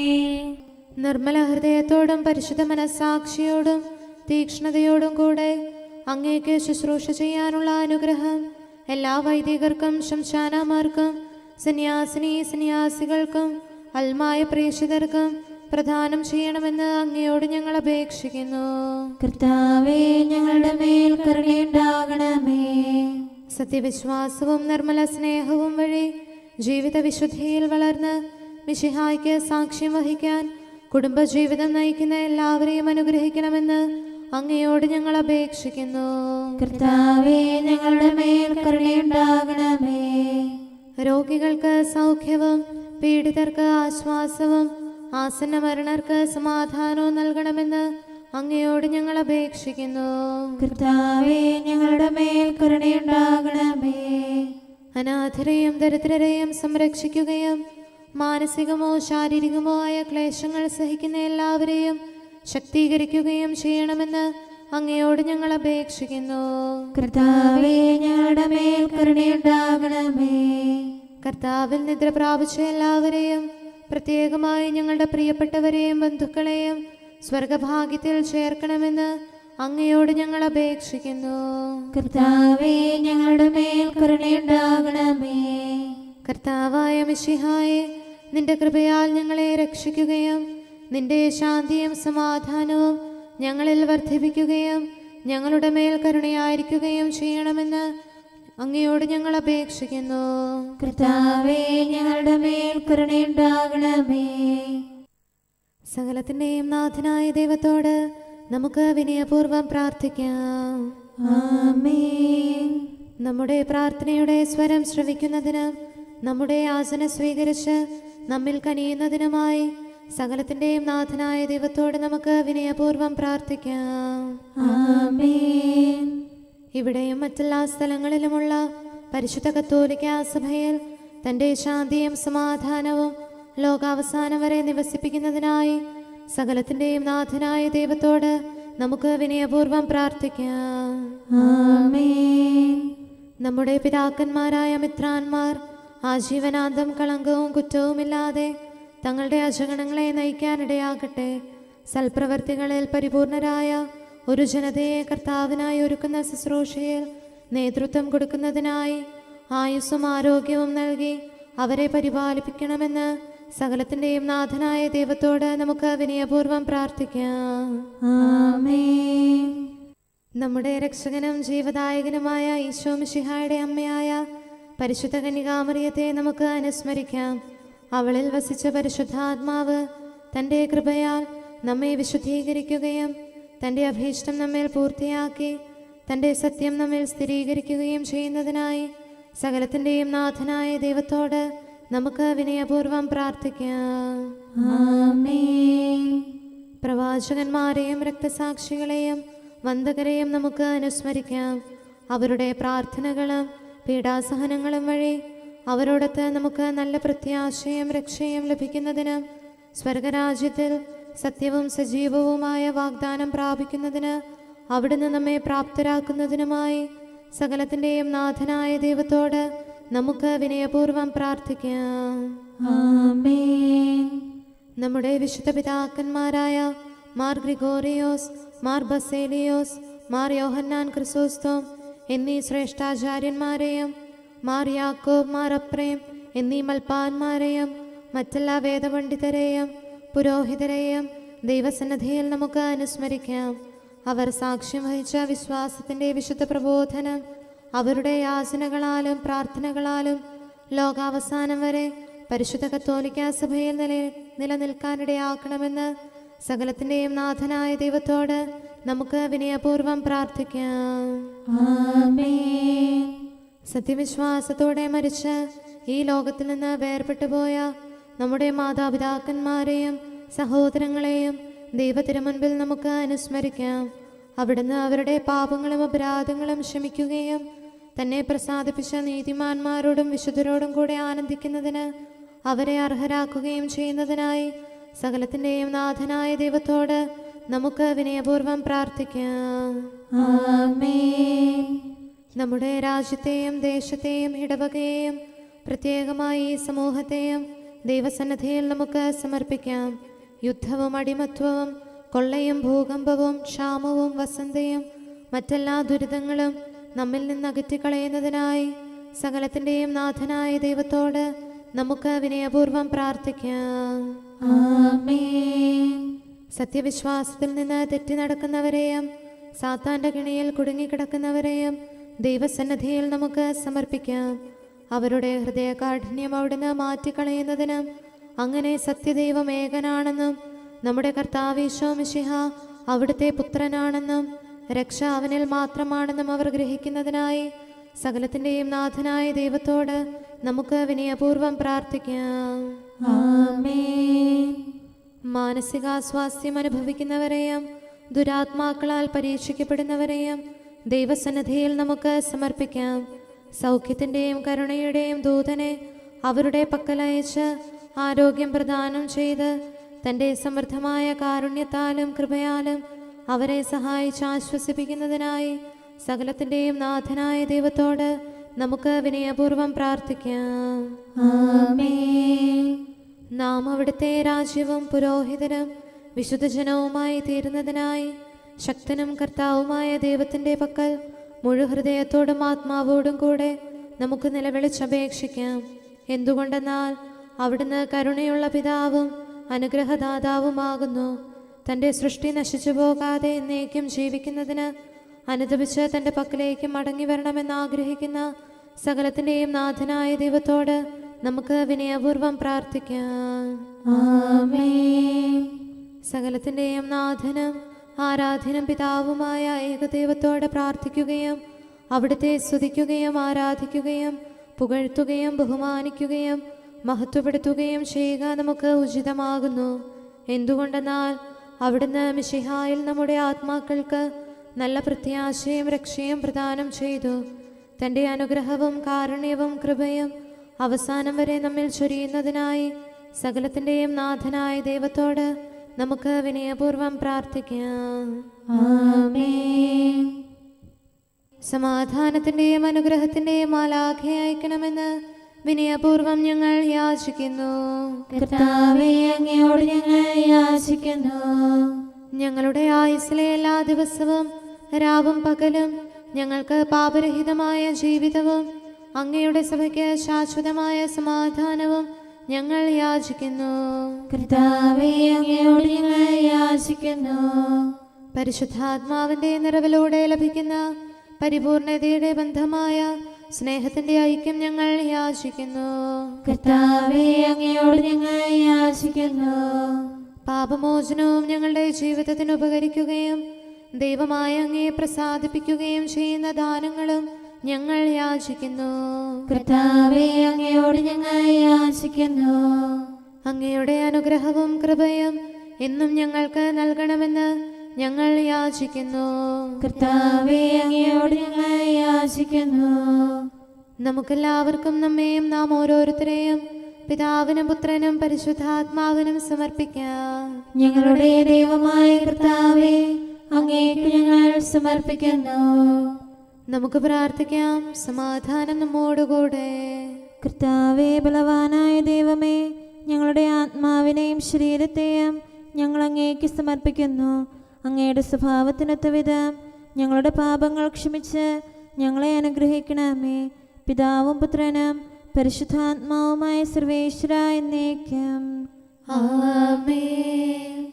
നിർമ്മല ഹൃദയത്തോടും പരിശുദ്ധ മനസ്സാക്ഷിയോടും തീക്ഷ്ണതയോടും കൂടെ അങ്ങേക്ക് ശുശ്രൂഷ ചെയ്യാനുള്ള അനുഗ്രഹം എല്ലാ വൈദികർക്കും ശംശാനമാർക്കും സന്യാസികൾക്കും അൽമായ പ്രേക്ഷിതർക്കും പ്രദാനം ചെയ്യണമെന്ന് അങ്ങയോട് ഞങ്ങൾ അപേക്ഷിക്കുന്നു. കർത്താവേ, ഞങ്ങളുടെ മേൽ കരുണയുണ്ടാകണമേ. സത്യവിശ്വാസവും നിർമ്മല സ്നേഹവും വഴി ജീവിത വിശുദ്ധിയിൽ വളർന്ന് മിശിഹായ്ക്ക് സാക്ഷ്യം വഹിക്കാൻ കുടുംബജീവിതം നയിക്കുന്ന എല്ലാവരെയും അനുഗ്രഹിക്കണമെന്ന് അങ്ങയോട് ഞങ്ങൾ അപേക്ഷിക്കുന്നു. കർത്താവേ, ഞങ്ങളുടെ മേൽ കരുണയുണ്ടാകണമേ. രോഗികൾക്ക് സൗഖ്യവും പീഡിതർക്ക് ആശ്വാസവും ആസന്ന മരണർക്ക് സമാധാനവും നൽകണമെന്ന് അങ്ങയോട് ഞങ്ങൾ അപേക്ഷിക്കുന്നു. കർത്താവേ, ഞങ്ങളുടെ മേൽ കരുണയുണ്ടാകണമേ. അനാഥരെയും ദരിദ്രരെയും സംരക്ഷിക്കുകയും മാനസികമോ ശാരീരികമോ ആയ ക്ലേശങ്ങൾ സഹിക്കുന്ന എല്ലാവരെയും ശക്തീകരിക്കുകയും ചെയ്യണമെന്ന് അങ്ങയോട് ഞങ്ങൾ അപേക്ഷിക്കുന്നു. കർത്താവേ, ഞങ്ങളുടെ മേൽ കരുണയുണ്ടാകണമേ. കർത്താവിൽ നിദ്ര പ്രാപിച്ച എല്ലാവരെയും പ്രത്യേകമായി ഞങ്ങളുടെ പ്രിയപ്പെട്ടവരെയും ബന്ധുക്കളെയും സ്വർഗഭാഗ്യത്തിൽ ചേർക്കണമെന്ന് അങ്ങയോട് ഞങ്ങൾ അപേക്ഷിക്കുന്നു. കർത്താവേ, ഞങ്ങളുടെ മേൽ കരുണയുണ്ടാകണമേ. കർത്താവായ മിശിഹായെ, നിന്റെ കൃപയാൽ ഞങ്ങളെ രക്ഷിക്കുകയും നിന്റെ ശാന്തിയും സമാധാനവും ഞങ്ങളിൽ വർദ്ധിപ്പിക്കുകയും ഞങ്ങളുടെ മേൽ കരുണയായിരിക്കുകയും ചെയ്യണമെന്ന് അങ്ങയോട് ഞങ്ങൾ അപേക്ഷിക്കുന്നു. കർത്താവേ, ഞങ്ങളുടെ മേൽ കരുണയുണ്ടാകണമേ. സകലത്തിൻ്റെയും നാഥനായ ദൈവത്തോട് നമുക്ക് വിനയപൂർവ്വം പ്രാർത്ഥിക്കാം. ആമേൻ. നമ്മുടെ പ്രാർത്ഥനയുടെ സ്വരം ശ്രവിക്കുന്നതിനും നമ്മുടെ യാചന സ്വീകരിച്ച് നമ്മിൽ കനിയുന്നതിനുമായി സകലത്തിൻ്റെയും നാഥനായ ദൈവത്തോട് നമുക്ക് വിനയപൂർവ്വം പ്രാർത്ഥിക്കാം. ആമേൻ. ഇവിടെയും മറ്റെല്ലാ സ്ഥലങ്ങളിലുമുള്ള പരിശുദ്ധ കത്തോലിക്ക സഭയിൽ തൻ്റെ ശാന്തിയും സമാധാനവും ലോകാവസാനം വരെ നിവസിപ്പിക്കുന്നതിനായി സകലത്തിൻ്റെയും നാഥനായ ദൈവത്തോട് നമുക്ക് വിനയപൂർവ്വം പ്രാർത്ഥിക്കാം. ആമേൻ. നമ്മുടെ പിതാക്കന്മാരായ മിത്രാന്മാർ ആജീവനാന്തം കളങ്കവും കുറ്റവുമില്ലാതെ തങ്ങളുടെ അജഗണങ്ങളെ നയിക്കാനിടയാകട്ടെ. സൽപ്രവർത്തികളിൽ പരിപൂർണരായ ഒരു ജനതയെ കർത്താവിനായി ഒരുക്കുന്ന ശുശ്രൂഷയിൽ നേതൃത്വം കൊടുക്കുന്നതിനായി ആയുസ്സും ആരോഗ്യവും നൽകി അവരെ പരിപാലിപ്പിക്കണമെന്ന് സകലത്തിൻ്റെയും നാഥനായ ദൈവത്തോട് നമുക്ക് വിനയപൂർവ്വം പ്രാർത്ഥിക്കാം. ആമേൻ. നമ്മുടെ രക്ഷകനും ജീവദായകനുമായ ഈശോ മിശിഹായുടെ അമ്മയായ പരിശുദ്ധ കന്യകാമറിയത്തെ നമുക്ക് അനുസ്മരിക്കാം. അവളിൽ വസിച്ച പരിശുദ്ധാത്മാവ് തൻ്റെ കൃപയാൽ നമ്മെ വിശുദ്ധീകരിക്കുകയും തൻ്റെ അഭീഷ്ടം നമ്മിൽ പൂർത്തിയാക്കി തൻ്റെ സത്യം നമ്മിൽ സ്ഥിരീകരിക്കുകയും ചെയ്യുന്നതിനായി സകലത്തിൻ്റെയും നാഥനായ ദൈവത്തോട് നമുക്ക് വിനയപൂർവ്വം പ്രാർത്ഥിക്കാം. ആമേൻ. പ്രവാചകന്മാരെയും രക്തസാക്ഷികളെയും വന്ദകരെയും നമുക്ക് അനുസ്മരിക്കാം. അവരുടെ പ്രാർത്ഥനകളും പീഡാസഹനങ്ങളും വഴി അവരോടൊത്ത് നമുക്ക് നല്ല പ്രത്യാശയും രക്ഷയും ലഭിക്കുന്നതിനും സ്വർഗരാജ്യത്തിൽ സത്യവും സജീവവുമായ വാഗ്ദാനം പ്രാപിക്കുന്നതിന് അവിടുന്ന് നമ്മെ പ്രാപ്തരാക്കുന്നതിനുമായി സകലത്തിൻ്റെയും നാഥനായ ദൈവത്തോട് നമുക്ക് വിനയപൂർവ്വം പ്രാർത്ഥിക്കാം. ആമേൻ. നമ്മുടെ വിശുദ്ധ പിതാക്കന്മാരായ മാർ ഗ്രിഗോറിയോസ്, മാർ ബസേലിയോസ്, മാർ യോഹന്നാൻ ക്രിസോസ്തോം എന്നീ ശ്രേഷ്ഠാചാര്യന്മാരെയും മാർ യാക്കോബ്, മാർ അപ്രേം എന്നീ മൽപ്പാന്മാരെയും മറ്റെല്ലാ വേദപണ്ഡിതരെയും പുരോഹിതരെയും ദൈവസന്നിധിയിൽ നമുക്ക് അനുസ്മരിക്കാം. അവർ സാക്ഷ്യം വഹിച്ച വിശ്വാസത്തിൻ്റെ വിശുദ്ധ പ്രബോധനം അവരുടെ യാചനകളാലും പ്രാർത്ഥനകളാലും ലോകാവസാനം വരെ പരിശുദ്ധ കത്തോലിക്ക സഭയിൽ നിലനിൽക്കാനിടയാക്കണമെന്ന് സകലത്തിൻ്റെയും നാഥനായ ദൈവത്തോട് നമുക്ക് വിനയപൂർവ്വം പ്രാർത്ഥിക്കാം. ആമേൻ. സത്യവിശ്വാസത്തോടെ മരിച്ച് ഈ ലോകത്തിൽ നിന്ന് വേർപെട്ടു പോയ നമ്മുടെ മാതാപിതാക്കന്മാരെയും സഹോദരങ്ങളെയും ദൈവത്തിരുമുൻപിൽ നമുക്ക് അനുസ്മരിക്കാം. അവിടുന്ന് അവരുടെ പാപങ്ങളും അപരാധങ്ങളും ക്ഷമിക്കുകയും തന്നെ പ്രസാദിപ്പിച്ച നീതിമാന്മാരോടും വിശുദ്ധരോടും കൂടെ ആനന്ദിക്കുന്നതിന് അവരെ അർഹരാക്കുകയും ചെയ്യുന്നതിനായി സകലത്തിൻ്റെയും നാഥനായ ദൈവത്തോട് നമുക്ക് വിനയപൂർവ്വം പ്രാർത്ഥിക്കാം. ആമേൻ. നമ്മുടെ രാജ്യത്തെയും ദേശത്തെയും ഇടവകയെയും പ്രത്യേകമായി ഈ സമൂഹത്തെയും ദൈവസന്നിധിയിൽ നമുക്ക് സമർപ്പിക്കാം. യുദ്ധവും അടിമത്വവും കൊള്ളയും ഭൂകമ്പവും ക്ഷാമവും വസന്തയും മറ്റെല്ലാ ദുരിതങ്ങളും നമ്മിൽ നിന്ന് അകറ്റിക്കളയുന്നതിനായി സകലത്തിൻ്റെയും നാഥനായ ദൈവത്തോട് നമുക്ക് വിനയപൂർവ്വം പ്രാർത്ഥിക്കാം. ആമേൻ. സത്യവിശ്വാസത്തിൽ നിന്ന് തെറ്റി നടക്കുന്നവരെയും സാത്താൻ്റെ കിണിയിൽ കുടുങ്ങിക്കിടക്കുന്നവരെയും ദൈവസന്നിധിയിൽ നമുക്ക് സമർപ്പിക്കാം. അവരുടെ ഹൃദയകാഠിന്യം അവിടുന്ന് മാറ്റിക്കളയുന്നതിനും അങ്ങനെ സത്യദൈവം ഏകനാണെന്നും നമ്മുടെ കർത്താവ് ഈശോ മിശിഹ അവിടുത്തെ പുത്രനാണെന്നും രക്ഷ അവനിൽ മാത്രമാണെന്നും അവർ ഗ്രഹിക്കുന്നതിനായി സകലത്തിൻ്റെയും നാഥനായ ദൈവത്തോട് നമുക്ക് വിനയപൂർവ്വം പ്രാർത്ഥിക്കാം. ആമേൻ. മാനസികാസ്വാസ്ഥ്യം അനുഭവിക്കുന്നവരെയും ദുരാത്മാക്കളാൽ പരീക്ഷിക്കപ്പെടുന്നവരെയും ദൈവസന്നിധിയിൽ നമുക്ക് സമർപ്പിക്കാം. സൗഖ്യത്തിൻ്റെയും കരുണയുടെയും ദൂതനെ അവരുടെ പക്കലയച്ച് ആരോഗ്യം പ്രദാനം ചെയ്ത് തൻ്റെ സമൃദ്ധമായ കാരുണ്യത്താലും കൃപയാലും അവരെ സഹായിച്ച് ആശ്വസിപ്പിക്കുന്നതിനായി സകലത്തിൻ്റെയും നാഥനായ ദൈവത്തോട് നമുക്ക് വിനയപൂർവ്വം പ്രാർത്ഥിക്കാം. ആമേൻ. നാം അവിടുത്തെ രാജ്യവും പുരോഹിതനും വിശുദ്ധജനവുമായി തീരുന്നതിനായി ശക്തനും കർത്താവുമായ ദൈവത്തിൻ്റെ പക്കൽ മുഴുഹൃദയത്തോടും ആത്മാവോടും കൂടെ നമുക്ക് നിലവിളിച്ചപേക്ഷിക്കാം. എന്തുകൊണ്ടെന്നാൽ അവിടുന്ന് കരുണയുള്ള പിതാവും അനുഗ്രഹദാതാവുമാകുന്നു. തൻ്റെ സൃഷ്ടി നശിച്ചു പോകാതെ എന്നേക്കും ജീവിക്കുന്നതിന് അനുദപിച്ച് തൻ്റെ പക്കലേക്ക് മടങ്ങി വരണമെന്ന് ആഗ്രഹിക്കുന്ന സകലത്തിൻ്റെയും നാഥനായ ദൈവത്തോട് നമുക്ക് വിനയപൂർവ്വം പ്രാർത്ഥിക്കാം. ആമേൻ. സകലത്തിൻ്റെയും നാഥനും ആരാധ്യനും പിതാവുമായ ഏകദൈവത്തോടെ പ്രാർത്ഥിക്കുകയും അവിടുത്തെ സ്തുതിക്കുകയും ആരാധിക്കുകയും പുകഴ്ത്തുകയും ബഹുമാനിക്കുകയും മഹത്വപ്പെടുത്തുകയും ചെയ്യുക നമുക്ക് ഉചിതമാകുന്നു. എന്തുകൊണ്ടെന്നാൽ അവിടുന്ന് മിശിഹായിൽ നമ്മുടെ ആത്മാക്കൾക്ക് നല്ല പ്രത്യാശയും രക്ഷയും പ്രദാനം ചെയ്തു. തൻ്റെ അനുഗ്രഹവും കാരുണ്യവും കൃപയും അവസാനം വരെ നമ്മിൽ ചൊരിയുന്നതിനായി സകലത്തിൻ്റെയും നാഥനായ ദൈവത്തോട് നമുക്ക് വിനയപൂർവ്വം പ്രാർത്ഥിക്കാം. ആമേൻ. സമാധാനത്തിൻ്റെയും അനുഗ്രഹത്തിൻ്റെയും മാലാഖയെ അയക്കണമെന്ന് വിനയപൂർവ്വം ഞങ്ങൾ യാചിക്കുന്നു. കർത്താവേ, അങ്ങയോട് ഞങ്ങൾ യാചിക്കുന്നു. ഞങ്ങളുടെ ആയുസ്സിലെ എല്ലാ ദിവസവും രാവും പകലും ഞങ്ങൾക്ക് പാപരഹിതമായ ജീവിതവും അങ്ങയുടെ സഭയ്ക്ക് ശാശ്വതമായ സമാധാനവും ഞങ്ങൾ യാചിക്കുന്നു. കർത്താവേ, അങ്ങയോട് ഞങ്ങൾ യാചിക്കുന്നു. പരിശുദ്ധാത്മാവിന്റെ നിറവിലൂടെ ലഭിക്കുന്ന പരിപൂർണതയുടെ ബന്ധമായ സ്നേഹത്തിന്റെ ഐക്യം ഞങ്ങൾ യാചിക്കുന്നു. കർത്താവേ, അങ്ങയോട് ഞങ്ങൾ യാചിക്കുന്നു. പാപമോചനവും ഞങ്ങളുടെ ജീവിതത്തിന് ഉപകരിക്കുകയും ദൈവമായ അങ്ങയെ പ്രസാദിപ്പിക്കുകയും ചെയ്യുന്ന ദാനങ്ങളും ഞങ്ങൾ യാചിക്കുന്നു. കർത്താവേ, അങ്ങയോട് ഞങ്ങൾ യാചിക്കുന്നു. അങ്ങയുടെ അനുഗ്രഹവും കൃപയും എന്നും ഞങ്ങൾക്ക് നൽകണമെന്ന് ഞങ്ങൾ യാചിക്കുന്നു. കർത്താവേ, അങ്ങയോട് ഞങ്ങൾ യാചിക്കുന്നു. നമുക്കെല്ലാവർക്കും നമ്മെയും നാം ഓരോരുത്തരെയും പിതാവിനും പുത്രനും പരിശുദ്ധാത്മാവിനും സമർപ്പിക്കാം. ഞങ്ങളുടെ ദൈവമായ കർത്താവേ, അങ്ങേക്ക് ഞങ്ങൾ സമർപ്പിക്കുന്നു. നമുക്ക് പ്രാർത്ഥിക്കാം. സമാധാനം നമ്മോടുകൂടെ. കർത്താവേ, ബലവാനായ ദൈവമേ, ഞങ്ങളുടെ ആത്മാവിനെയും ശരീരത്തെയും ഞങ്ങൾ അങ്ങേക്ക് സമർപ്പിക്കുന്നു. അങ്ങയുടെ സ്വഭാവത്തിനൊത്ത വിധം ഞങ്ങളുടെ പാപങ്ങൾ ക്ഷമിച്ച് ഞങ്ങളെ അനുഗ്രഹിക്കണമേ. പിതാവും പുത്രനും പരിശുദ്ധാത്മാവുമായ സർവേശ്വര എന്നേക്കും. ആമേൻ.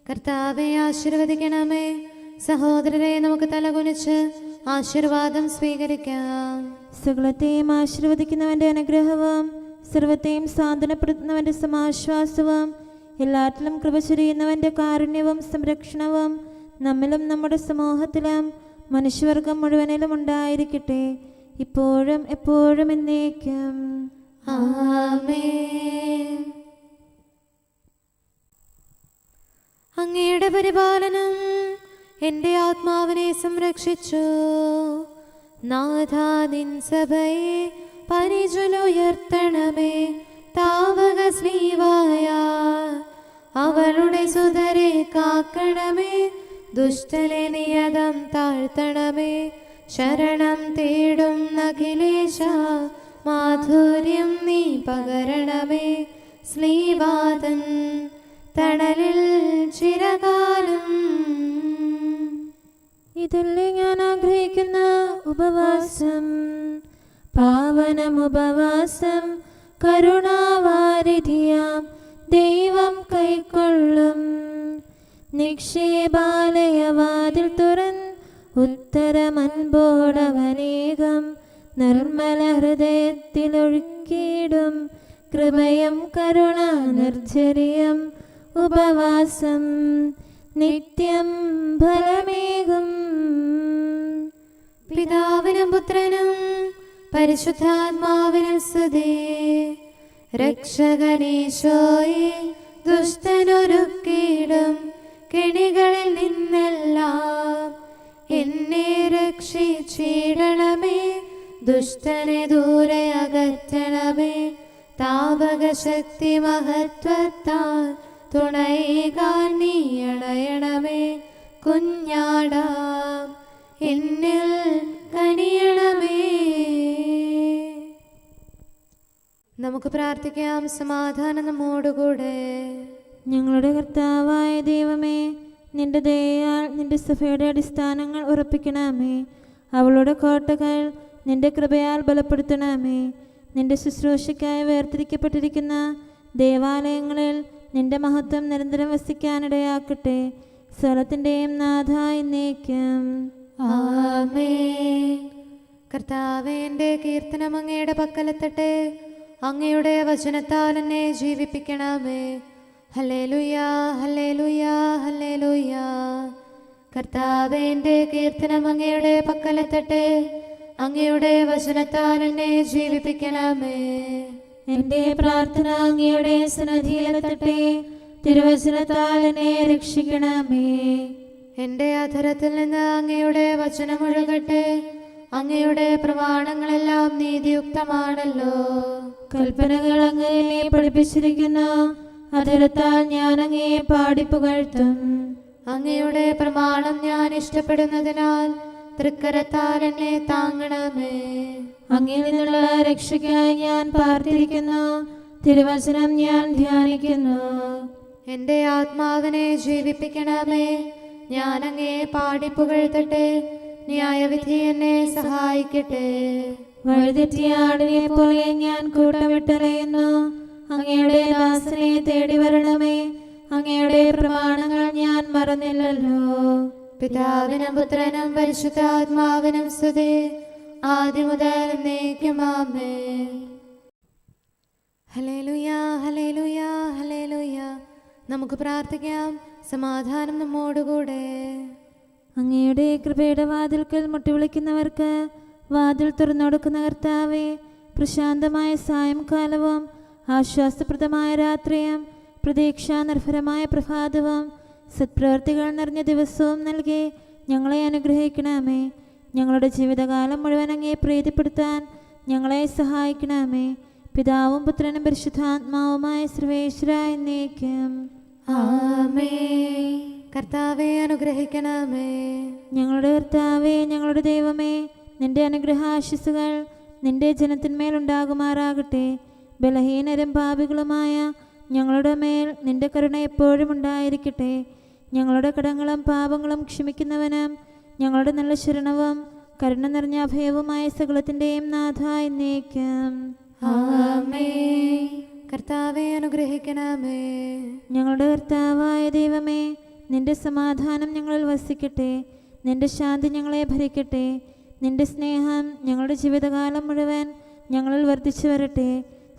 കർത്താവെ ആശീർവദിക്കണമേ. സഹോദരരെ, നമുക്ക് തലകുനിച്ച് ആശീർവാദം സ്വീകരിക്കാം. സകലത്തെയും ആശീർവദിക്കുന്നവന്റെ അനുഗ്രഹവും സർവത്തെയും സാന്ത്വനപ്പെടുത്തുന്നവന്റെ സമാശ്വാസവും എല്ലാറ്റിലും കൃപ ചൊരിയുന്നവന്റെ കാരുണ്യവും സംരക്ഷണവും നമ്മിലും നമ്മുടെ സമൂഹത്തിലും മനുഷ്യവർഗം മുഴുവനിലും ഉണ്ടായിരിക്കട്ടെ, ഇപ്പോഴും എപ്പോഴും എന്നേക്കും. ആമേൻ. അങ്ങയുടെ പരിപാലനം എൻ്റെ ആത്മാവിനെ സംരക്ഷിച്ചു. നാഥാ, നിൻ സഭയെ പരിചുലുയർത്തണമേ. താവക സ്ലീവായ അവളുടെ സുതരെ കാക്കണമേ. ദുഷ്ടനെ നിയതം താഴ്ത്തണമേ. ശരണം തേടും അഖിലേശ മാധുര്യം നീ പകരണമേ. സ്ലീവാതൻ തണലിൽ ചിരകാലം. ഇതല്ലേ ഞാൻ ആഗ്രഹിക്കുന്ന ഉപവാസം, പാവനം ഉപവാസം. കരുണാവാരിധിയാം ദൈവം കൈക്കൊള്ളും. നിക്ഷേപാലയവാതിൽ തുറന്ന് ഉത്തരമൻപോടവനേകം നിർമ്മല ഹൃദയത്തിലൊഴുക്കിയിടും. കൃപയും കരുണ നിർജ്ജരിയം ഉപവാസം നിത്യം ഫലമേകും. പിതാവിനും പുത്രനും പരിശുദ്ധാത്മാവിനും സ്തുതി. രക്ഷകനീശോയെ, ദുഷ്ടനൊരുക്കിയിടും കെണികളിൽ നിന്നെല്ലാം എന്നെ രക്ഷിച്ചിടണമേ. ദുഷ്ടനെ ദൂരെ അകറ്റണമേ. താപക ശക്തി മഹത്വത്താൽ തുണയേകാൻ നീ അണയണമേ. കുഞ്ഞാടാം എന്നിൽ കനിയണമേ. നമുക്ക് പ്രാർത്ഥിക്കാം. സമാധാനം നമ്മോടുകൂടെ. ഞങ്ങളുടെ കർത്താവായ ദൈവമേ, നിന്റെ ദയയാൽ നിന്റെ സഭയുടെ അടിസ്ഥാനങ്ങൾ ഉറപ്പിക്കണമേ. അവളുടെ കോട്ടകൾ നിന്റെ കൃപയാൽ ബലപ്പെടുത്തണമേ. നിന്റെ ശുശ്രൂഷയ്ക്കായി വേർതിരിക്കപ്പെട്ടിരിക്കുന്ന ദേവാലയങ്ങളിൽ നിന്റെ മഹത്വം നിരന്തരം വസിക്കാനിടയാക്കട്ടെ. സ്വലത്തിൻ്റെയും നാഥ എന്നേക്കും. ആമേൻ. കർത്താവേ, എൻ്റെ കീർത്തനം അങ്ങയുടെ പക്കലെത്തട്ടെ. അങ്ങയുടെ വചനത്താൽ എന്നെ ജീവിപ്പിക്കണമേ. Hallelujah, hallelujah, hallelujah. കർത്താവേ, എന്റെ കീർത്തനം അങ്ങയുടെ പക്കലെത്തട്ടെ. അങ്ങയുടെ വചനത്താൽ എന്നെ ജീവിപ്പിക്കണമേ. എന്റെ പ്രാർത്ഥന അങ്ങയുടെ സന്നിധിയിലെത്തട്ടെ. തിരുവചനത്താൽ എന്നെ രക്ഷിക്കണമേ. എന്റെ അധരത്തിൽ നിന്ന് അങ്ങയുടെ വചനമൊഴുകട്ടെ. അങ്ങയുടെ പ്രമാണങ്ങളെല്ലാം നീതിയുക്തമാണല്ലോ. കൽപ്പനകൾ അങ്ങനെ പഠിപ്പിച്ചിരിക്കുന്നു. അധരത്താൽ ഞാൻ അങ്ങയെ പാടിപ്പുകഴ്ത്തും. അങ്ങയുടെ പ്രമാണം ഞാൻ ഇഷ്ടപ്പെടുന്നതിനാൽ തൃക്കരത്താൽ എന്നെ താങ്ങണമേ. അങ്ങിൽ നിന്നുള്ള രക്ഷയ്ക്കായി ഞാൻ പാർത്തിരിക്കുന്നു. തിരുവചനം ഞാൻ ധ്യാനിക്കുന്നു. എന്റെ ആത്മാവിനെ ജീവിപ്പിക്കണമേ. ഞാൻ അങ്ങയെ പാടിപ്പുകഴ്ത്തട്ടെ. ന്യായവിധി എന്നെ സഹായിക്കട്ടെ. വഴിതെറ്റിയ ആടിനെ പോലെ ഞാൻ കൂട്ടമിട്ടറിയുന്നു. അങ്ങയുടെ ദാസനെ തേടി വരണമേ. അങ്ങയുടെ പ്രമാണങ്ങൾ ഞാൻ മറന്നില്ലല്ലോ. പിതാവിനും പുത്രനും പരിശുദ്ധാത്മാവിനും സ്തുതി, ആദ്യം മുതൽ എന്നേക്കും ആമേൻ. ഹല്ലേലൂയാ, ഹല്ലേലൂയാ, ഹല്ലേലൂയാ. നമുക്ക് പ്രാർത്ഥിക്കാം. സമാധാനം നമ്മോടുകൂടെ. അങ്ങയുടെ കൃപയുടെ വാതിൽക്കൽ മുട്ടിവിളിക്കുന്നവർക്ക് വാതിൽ തുറന്നുകൊടുക്കുന്ന കർത്താവേ, പ്രശാന്തമായ സായംകാലവും ആശ്വാസപ്രദമായ രാത്രിയും പ്രതീക്ഷാനിർഭരമായ പ്രഭാതവും സത്പ്രവർത്തികൾ നിറഞ്ഞ ദിവസവും നൽകി ഞങ്ങളെ അനുഗ്രഹിക്കണമേ. ഞങ്ങളുടെ ജീവിതകാലം മുഴുവൻ അങ്ങയെ പ്രീതിപ്പെടുത്താൻ ഞങ്ങളെ സഹായിക്കണമേ. പിതാവും പുത്രനും പരിശുദ്ധാത്മാവുമായ സർവേശ്വരായ എന്നേക്കും ആമേൻ. കർത്താവെ അനുഗ്രഹിക്കണമേ. ഞങ്ങളുടെ കർത്താവേ, ഞങ്ങളുടെ ദൈവമേ, നിന്റെ അനുഗ്രഹാശിസുകൾ നിന്റെ ജനത്തിന്മേലുണ്ടാകുമാറാകട്ടെ. ബലഹീനരും പാപികളുമായ ഞങ്ങളുടെ മേൽ നിന്റെ കരുണ എപ്പോഴും ഉണ്ടായിരിക്കട്ടെ. ഞങ്ങളുടെ കടങ്ങളും പാപങ്ങളും ക്ഷമിക്കുന്നവനും ഞങ്ങളുടെ നല്ല ശരണവും കരുണ നിറഞ്ഞ അഭയവുമായ സകലത്തിൻ്റെയും നാഥ എന്നേക്കും ആമേൻ. കർത്താവെ അനുഗ്രഹിക്കണമേ. ഞങ്ങളുടെ കർത്താവായ ദൈവമേ, നിന്റെ സമാധാനം ഞങ്ങളിൽ വസിക്കട്ടെ. നിന്റെ ശാന്തി ഞങ്ങളെ ഭരിക്കട്ടെ. നിന്റെ സ്നേഹം ഞങ്ങളുടെ ജീവിതകാലം മുഴുവൻ ഞങ്ങളിൽ വർദ്ധിച്ചു വരട്ടെ.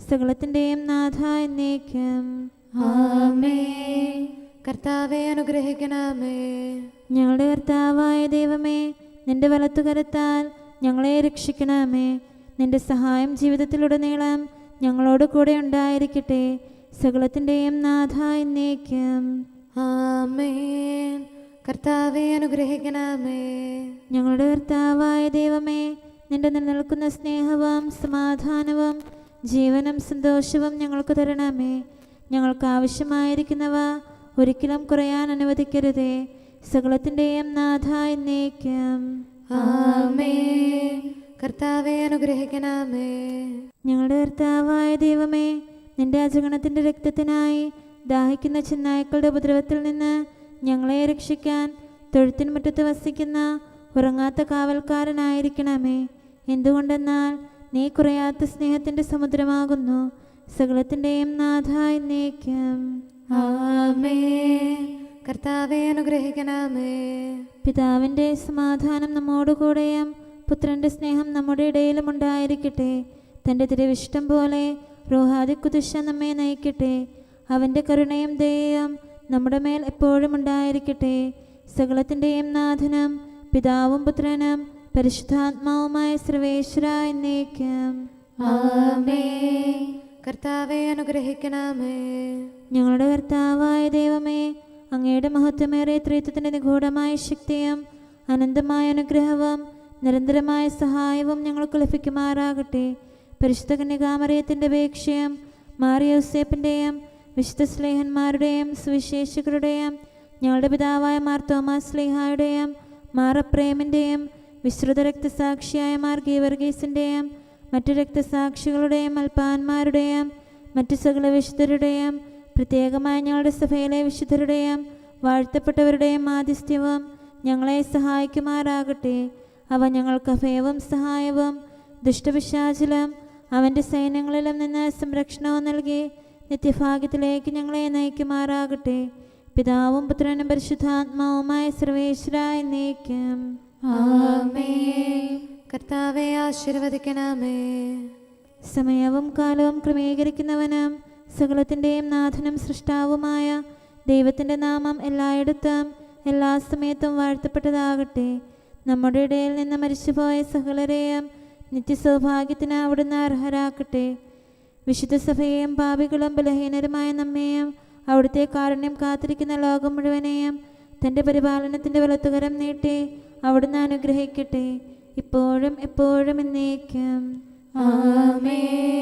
സകലത്തിൻ്റെയും നാഥ എന്നേക്കും ആമേൻ. കർത്താവെ അനുഗ്രഹിക്കണമേ. ഞങ്ങളുടെ കർത്താവായ ദൈവമേ, നിന്റെ വലത്തുകരത്താൽ ഞങ്ങളെ രക്ഷിക്കണമേ. നിന്റെ സഹായം ജീവിതത്തിലുടനീളം ഞങ്ങളോട് കൂടെ ഉണ്ടായിരിക്കട്ടെ. സകലത്തിൻ്റെയും നാഥ എന്നേക്കും ആമേൻ. കർത്താവെ അനുഗ്രഹിക്കണമേ. ഞങ്ങളുടെ കർത്താവായ ദൈവമേ, നിന്റെ നിലനിൽക്കുന്ന സ്നേഹവും സമാധാനവും ജീവനും സന്തോഷവും ഞങ്ങൾക്ക് തരണമേ. ഞങ്ങൾക്ക് ആവശ്യമായിരിക്കുന്നവ ഒരിക്കലും കുറയാൻ അനുവദിക്കരുതേ. സകലത്തിൻ്റെയും നാഥ എന്നേക്കും ആമേൻ. കർത്താവെ അനുഗ്രഹിക്കണമേ. ഞങ്ങളുടെ കർത്താവായ ദൈവമേ, നിന്റെ അജഗണത്തിൻ്റെ രക്തത്തിനായി ദാഹിക്കുന്ന ചെന്നായ്ക്കളുടെ ഉപദ്രവത്തിൽ നിന്ന് ഞങ്ങളെ രക്ഷിക്കാൻ തൊഴുത്തിൻ മുറ്റത്ത് വസിക്കുന്ന ഉറങ്ങാത്ത കാവൽക്കാരനായിരിക്കണമേ. എന്തുകൊണ്ടെന്നാൽ നീ കുറയാത്ത സ്നേഹത്തിൻ്റെ സമുദ്രമാകുന്നു. സകലത്തിൻ്റെയും നാഥ എന്നേക്കും ആമേൻ. കർത്താവെ അനുഗ്രഹിക്കണമേ. പിതാവിൻ്റെ സമാധാനം നമ്മോടുകൂടെയും പുത്രൻ്റെ സ്നേഹം നമ്മുടെ ഇടയിലും ഉണ്ടായിരിക്കട്ടെ. തൻ്റെ തിരുവിഷ്ടം പോലെ റോഹാദിക്കുദിശ നമ്മെ നയിക്കട്ടെ. അവൻ്റെ കരുണയും ദയയും നമ്മുടെ മേൽ എപ്പോഴും ഉണ്ടായിരിക്കട്ടെ. സകലത്തിൻ്റെയും നാഥനും പിതാവും പുത്രനും പരിശുദ്ധാത്മാവുമായ സർവേശ്വര എന്നേക്കും ആമേൻ. കർത്താവെ അനുഗ്രഹിക്കണമേ. ഞങ്ങളുടെ കർത്താവായ ദൈവമേ, അങ്ങയുടെ മഹത്വമേറിയ ത്രിത്വത്തിൻ്റെ നിഗൂഢമായ ശക്തിയും അനന്തമായ അനുഗ്രഹവും നിരന്തരമായ സഹായവും ഞങ്ങൾക്ക് ലഭിക്കുമാറാകട്ടെ. പരിശുദ്ധ കന്യകാമറിയത്തിൻ്റെ അപേക്ഷയും മാറിയോസേപ്പിൻ്റെയും വിശുദ്ധ സ്ലേഹന്മാരുടെയും സുവിശേഷകരുടെയും ഞങ്ങളുടെ പിതാവായ മാർ തോമാസ് സ്ലീഹായുടെയും മാർ അപ്രേമിൻ്റെയും വിശ്രുത രക്തസാക്ഷിയായ മാർ ഗീവർഗീസിൻ്റെയും മറ്റു രക്തസാക്ഷികളുടെയും അൽപ്പാന്മാരുടെയും മറ്റു സകല വിശുദ്ധരുടെയും പ്രത്യേകമായി ഞങ്ങളുടെ സഭയിലെ വിശുദ്ധരുടെയും വാഴ്ത്തപ്പെട്ടവരുടെയും മാധ്യസ്ഥ്യവും ഞങ്ങളെ സഹായിക്കുമാറാകട്ടെ. അവ ഞങ്ങൾക്ക് അഭയവും സഹായവും ദുഷ്ടപിശാചിലും അവൻ്റെ സൈന്യങ്ങളിലും നിന്ന് സംരക്ഷണവും നൽകി നിത്യഭാഗ്യത്തിലേക്ക് ഞങ്ങളെ നയിക്കുമാറാകട്ടെ. പിതാവും പുത്രനും പരിശുദ്ധാത്മാവുമായ സർവേശ്വര എന്നേക്കും ആമേൻ. കർത്താവെ ആശീർവദിക്കണമേ. സമയവും കാലവും ക്രമീകരിക്കുന്നവനും സകലത്തിൻ്റെയും നാഥനും സൃഷ്ടാവുമായ ദൈവത്തിൻ്റെ നാമം എല്ലായിടത്തും എല്ലാ സമയത്തും വാഴ്ത്തപ്പെട്ടതാകട്ടെ. നമ്മുടെ ഇടയിൽ നിന്ന് മരിച്ചുപോയ സകലരെയും നിത്യസൗഭാഗ്യത്തിന് അവിടുന്ന് അർഹരാക്കട്ടെ. വിശുദ്ധ സഭയെയും പാപികളും ബലഹീനരുമായ നമ്മെയും അവിടുത്തെ കാരുണ്യം കാത്തിരിക്കുന്ന ലോകം മുഴുവനെയും തൻ്റെ പരിപാലനത്തിൻ്റെ വലത്തുകരം നീട്ടി അവിടുന്ന് അനുഗ്രഹിക്കട്ടെ, ഇപ്പോഴും എപ്പോഴും എന്നേക്കും. ആമേൻ.